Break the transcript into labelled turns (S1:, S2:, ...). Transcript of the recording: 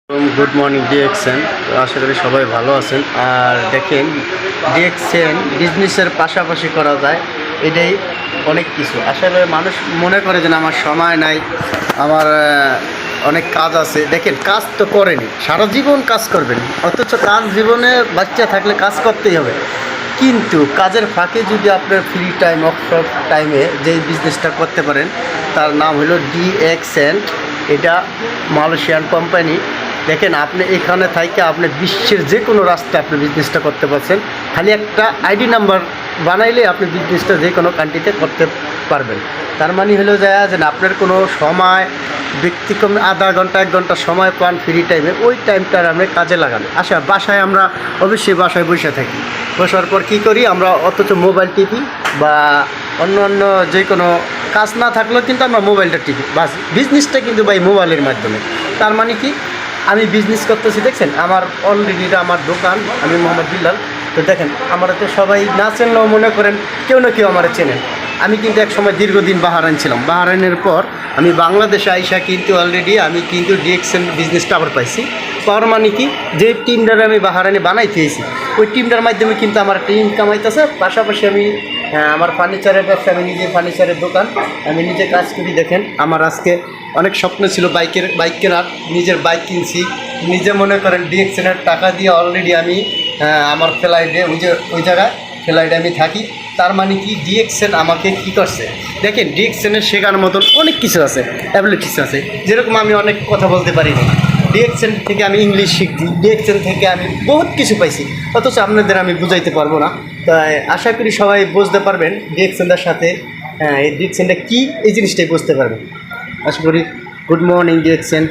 S1: Good morning DXN. তো আশা করি সবাই ভালো আছেন। আর দেখেন, ডিএক্সএন বিজনেসের পাশাপাশি করা যায়, এটাই অনেক কিছু। আসলে মানুষ মনে করে যে না, আমার সময় নাই, আমার অনেক কাজ আছে। দেখেন, কাজ তো করেনি, সারা জীবন কাজ করবেন, অথচ কাজ জীবনে বাচ্চা থাকলে কাজ করতেই হবে। কিন্তু কাজের ফাঁকে যদি আপনার ফ্রি টাইম, অফ টাইমে যেই বিজনেসটা করতে পারেন, তার নাম হলো ডিএক্সএন। এটা মালয়েশিয়ান কোম্পানি। দেখেন, আপনি এখানে থাইকে আপনি বিশ্বের যে কোনো রাস্তায় আপনি বিজনেসটা করতে পারছেন। খালি একটা আইডি নাম্বার বানাইলে আপনি বিজনেসটা যে কোনো কান্ট্রিতে করতে পারবেন। তার মানে হলো যায় যে আপনার কোনো সময় ব্যক্তিক্রম আধা ঘন্টা 1 ঘন্টা সময় পান ফ্রি টাইমে, ওই টাইমটার আমরা কাজে লাগানো। আচ্ছা, বাসায় আমরা অবশ্যই বাসায় বসে থাকি, বসার পর কী করি আমরা, অথচ মোবাইল টিপি বা অন্য যে কোনো কাজ না থাকলেও কিন্তু আমরা মোবাইলটা টিপি। বাস, বিজনেসটা কিন্তু ভাই মোবাইলের মাধ্যমে। তার মানে কি, আমি বিজনেস করতেছি, দেখছেন আমার অলরেডি আমার দোকান, আমি মোহাম্মদ বিল্লাল। তো দেখেন, আমরা তো সবাই না চেনলেও মনে করেন কেউ না কেউ আমার চেনেন। আমি কিন্তু এক সময় দীর্ঘদিন বাহারাইন ছিলাম। বাহারাইনের পর আমি বাংলাদেশে আইসা কিন্তু অলরেডি আমি কিন্তু ডিএক্সএন বিজনেসটা আবার পাইছি। পাওয়ার মানে কি, যে টিমটারে আমি বাহারাইনে বানাইতেছি, ওই টিমটার মাধ্যমে কিন্তু আমার একটা ইনকাম হইতেছে। পাশাপাশি আমি আমার ফার্নিচারের ব্যবসা, আমি নিজে ফার্নিচারের দোকান, আমি নিজে কাজ করি। দেখেন, আমার আজকে অনেক স্বপ্ন ছিল বাইক কেনার, নিজের বাইক কিনছি নিজে। মনে করেন ডিএক্সএনের টাকা দিয়ে অলরেডি আমি আমার ফ্লাইটে ওই জায়গায় ফ্লাইটে আমি থাকি। তার মানে কি, ডিএক্সএন আমাকে কি করছে, দেখেন ডিএক্সএনের শেখার মতন অনেক কিছু আছে, অ্যাবিলিটিস আছে। যেরকম আমি অনেক কথা বলতে পারি না, ডিএক্সএন থেকে আমি ইংলিশ শিখছি, ডিএক্সএন থেকে আমি বহুত কিছু পাইছি, অথচ আপনাদের আমি বুঝাইতে পারবো না। তাই আশা করি সবাই বুঝতে পারবেন ডিএক্সএনটার সাথে, এই ডিএক্সএনটা কী, এই জিনিসটাই বুঝতে পারবেন আশা করি। Good morning DXN.